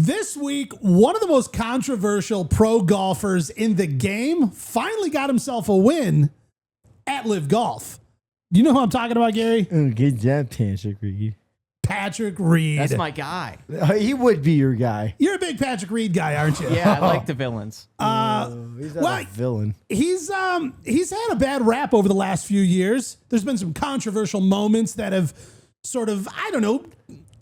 This week, one of the most controversial pro golfers in the game finally got himself a win at LIV Golf. Do you know who I'm talking about, Gary? Good job, Patrick Reed. Patrick Reed. That's my guy. He would be your guy. You're a big Patrick Reed guy, aren't you? Yeah, I like the villains. He's not a villain. He's had a bad rap over the last few years. There's been some controversial moments that have sort of, I don't know,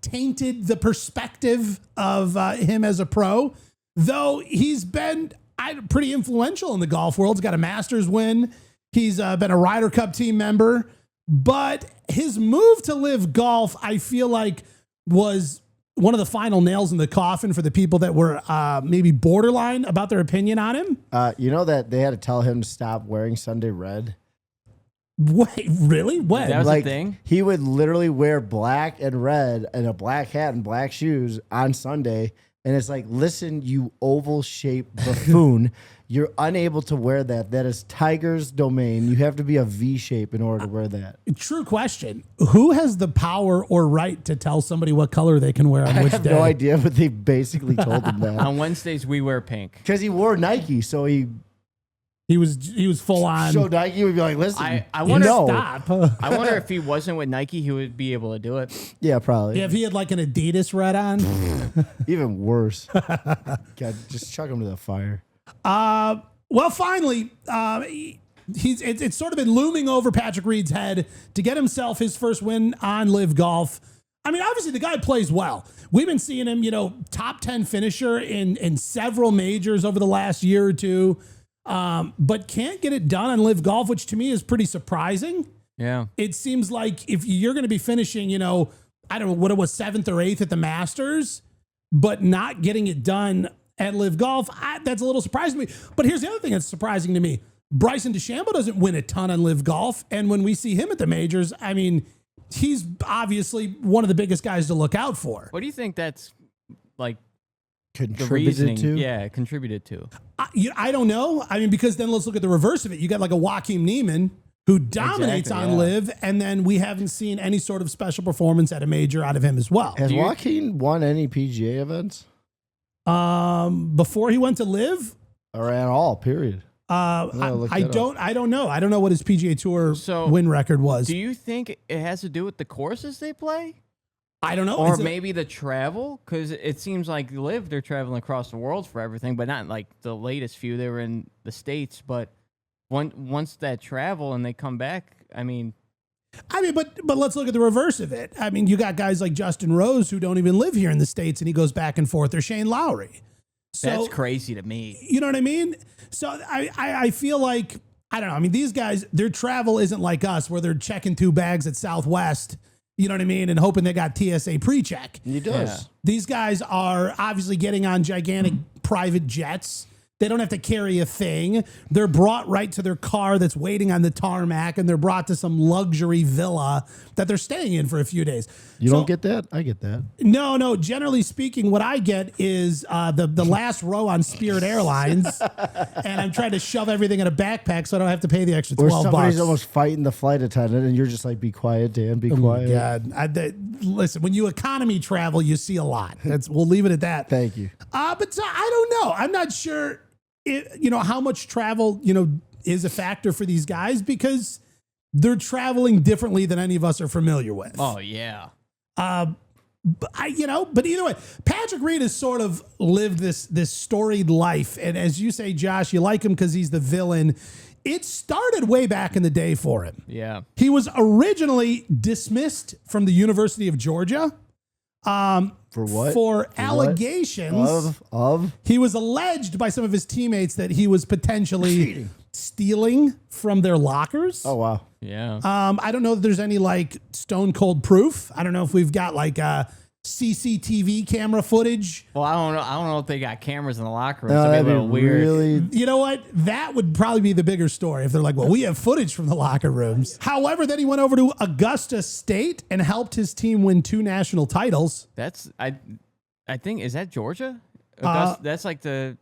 tainted the perspective of him as a pro, though he's been pretty influential in the golf world. He's got a Masters win. He's been a Ryder Cup team member, but his move to LIV Golf, I feel like, was one of the final nails in the coffin for the people that were maybe borderline about their opinion on him. You know that they had to tell him to stop wearing Sunday red? Wait, really? When? That was Like, a thing? he would literally wear black and red and a black hat and black shoes on Sunday. And it's like, listen, you oval-shaped buffoon. You're unable to wear that. That is Tiger's domain. You have to be a V shape in order to wear that. True question. Who has the power or right to tell somebody what color they can wear on I which have day? no idea, but they basically told him that. On Wednesdays, we wear pink. Because he wore Nike, so he He was full on. showed Nike would be like, listen, I wonder. Stop. I wonder if he wasn't with Nike, he would be able to do it. Yeah, probably. Yeah, if he had like an Adidas red on. Even worse. God, just chuck him to the fire. Well, finally, it's sort of been looming over Patrick Reed's head to get himself his first win on LIV Golf. I mean, obviously the guy plays well. We've been seeing him, top 10 finisher in several majors over the last year or two, but can't get it done on LIV Golf, which to me is pretty surprising. Yeah. It seems like if you're going to be finishing, I don't know what it was, 7th or 8th at the Masters, but not getting it done at LIV Golf, that's a little surprising to me. But here's the other thing that's surprising to me. Bryson DeChambeau doesn't win a ton on LIV Golf. And when we see him at the majors, I mean, he's obviously one of the biggest guys to look out for. What do you think that's like the Contributed reasoning? to? Yeah, contributed to. I don't know. I mean, because then let's look at the reverse of it. You got like a Joaquin Neiman who dominates Exactly, on yeah. LIV, and then we haven't seen any sort of special performance at a major out of him as well. Has Joaquin won any PGA events? Before he went to LIV, Or at all, period? I don't know. I don't know what his PGA Tour win record was. Do you think it has to do with the courses they play? I don't know. Or maybe the travel? Because it seems like LIV, they're traveling across the world for everything, but not like the latest few. They were in the States, but once that travel and they come back, but let's look at the reverse of it. I mean, you got guys like Justin Rose who don't even live here in the States, and he goes back and forth, or Shane Lowry. So, that's crazy to me. You know what I mean? So I feel like, I don't know. I mean, these guys, their travel isn't like us where they're checking 2 bags at Southwest, you know what I mean, and hoping they got TSA pre-check. He does. Yeah. These guys are obviously getting on gigantic private jets. They don't have to carry a thing. They're brought right to their car that's waiting on the tarmac, and they're brought to some luxury villa that they're staying in for a few days. You don't get that? I get that. No. Generally speaking, what I get is the last row on Spirit Airlines, and I'm trying to shove everything in a backpack so I don't have to pay the extra $12. Or somebody's almost fighting the flight attendant, and you're just like, be quiet, Dan, be quiet. God, listen, when you economy travel, you see a lot. We'll leave it at that. Thank you. But I don't know. I'm not sure, how much travel, is a factor for these guys because they're traveling differently than any of us are familiar with. Oh, yeah. But either way, Patrick Reed has sort of lived this storied life. And as you say, Josh, you like him because he's the villain. It started way back in the day for him. Yeah. He was originally dismissed from the University of Georgia. For what? For allegations of he was alleged by some of his teammates that he was potentially stealing from their lockers. Oh, wow. Yeah. I don't know if there's any like stone cold proof. I don't know if we've got like CCTV camera footage. Well, I don't know if they got cameras in the locker room. That'd be a little weird. Really? You know what? That would probably be the bigger story if they're like, well, we have footage from the locker rooms. However, then he went over to Augusta State and helped his team win 2 national titles. That's I think, is that Georgia? That's like the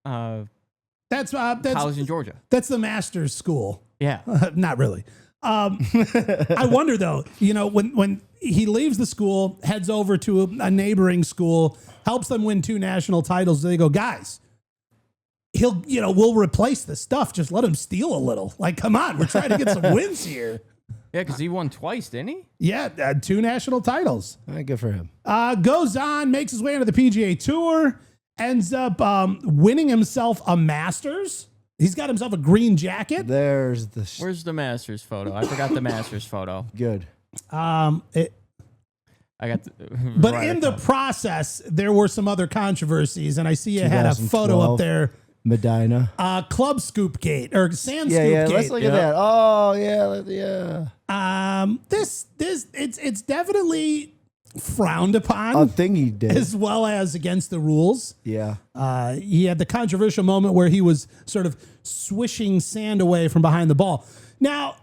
that's college in Georgia. That's the master's school. Yeah. Not really. I wonder though, when he leaves the school, heads over to a neighboring school, helps them win 2 national titles. They go, guys, we'll replace this stuff. Just let him steal a little. Like, come on, we're trying to get some wins here. Yeah, because he won twice, didn't he? Yeah, 2 national titles. Good for him. Goes on, makes his way into the PGA Tour, ends up winning himself a Masters. He's got himself a green jacket. There's the... Where's the Masters photo? I forgot the Masters photo. Good. I got but right in the process, there were some other controversies, and I see you had a photo up there. Medina. Club scoop gate or sand scoop gate. Gate. Let's look at that. Oh, yeah. It's definitely frowned upon. A thing he did. As well as against the rules. Yeah. He had the controversial moment where he was sort of swishing sand away from behind the ball. Now,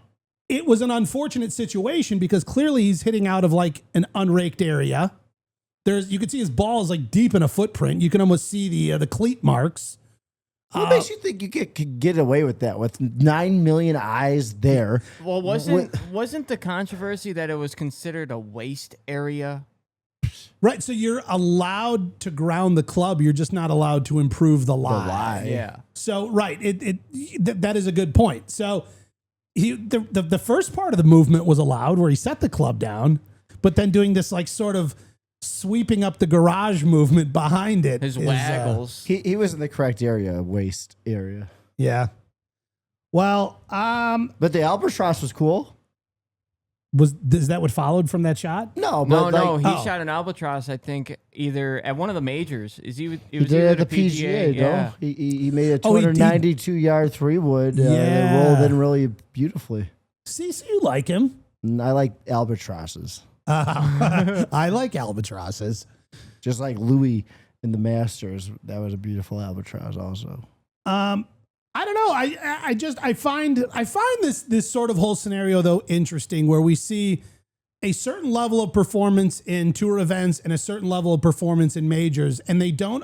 it was an unfortunate situation because clearly he's hitting out of like an unraked area. You can see his ball is like deep in a footprint. You can almost see the cleat marks. What makes you think you could get away with that with 9 million eyes there? Well, wasn't the controversy that it was considered a waste area? Right, so you're allowed to ground the club. You're just not allowed to improve the lie. Yeah. So right, that is a good point. So the first part of the movement was allowed, where he set the club down, but then doing this like sort of sweeping up the garage movement behind it. His waggles. He was in the correct area, waist area. Yeah. Well, but the albatross was cool. Is that what followed from that shot? No, he shot an albatross. I think either at one of the majors. It was did either at the PGA. Yeah, no? He made a 292-yard 3-wood that rolled in really beautifully. See, so you like him? I like albatrosses. I like albatrosses. Just like Louis in the Masters. That was a beautiful albatross also. I don't know. I find this sort of whole scenario though interesting, where we see a certain level of performance in tour events and a certain level of performance in majors, and it's not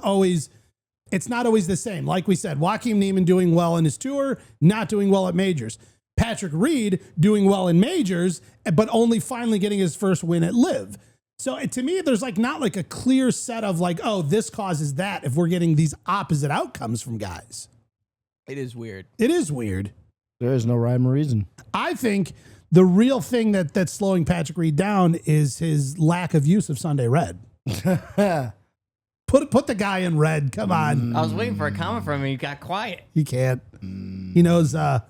always the same. Like we said, Joaquin Niemann doing well in his tour, not doing well at majors. Patrick Reed doing well in majors, but only finally getting his first win at LIV. So to me, there's not like a clear set of like, oh, this causes that if we're getting these opposite outcomes from guys. It is weird. It is weird. There is no rhyme or reason. I think the real thing that's slowing Patrick Reed down is his lack of use of Sunday Red. Put the guy in red. Come on. I was waiting for a comment from him. He got quiet. He can't. He knows the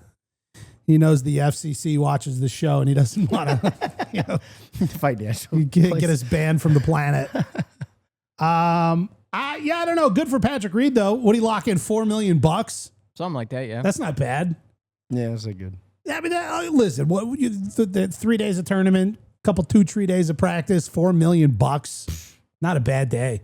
FCC watches the show and he doesn't want to, financial get us banned from the planet. I don't know. Good for Patrick Reed though. What do you lock in? $4 million? Something like that. Yeah. That's not bad. Yeah, that's good. I mean, listen. The 3 days of tournament, 2-3 days of practice, $4 million. Not a bad day.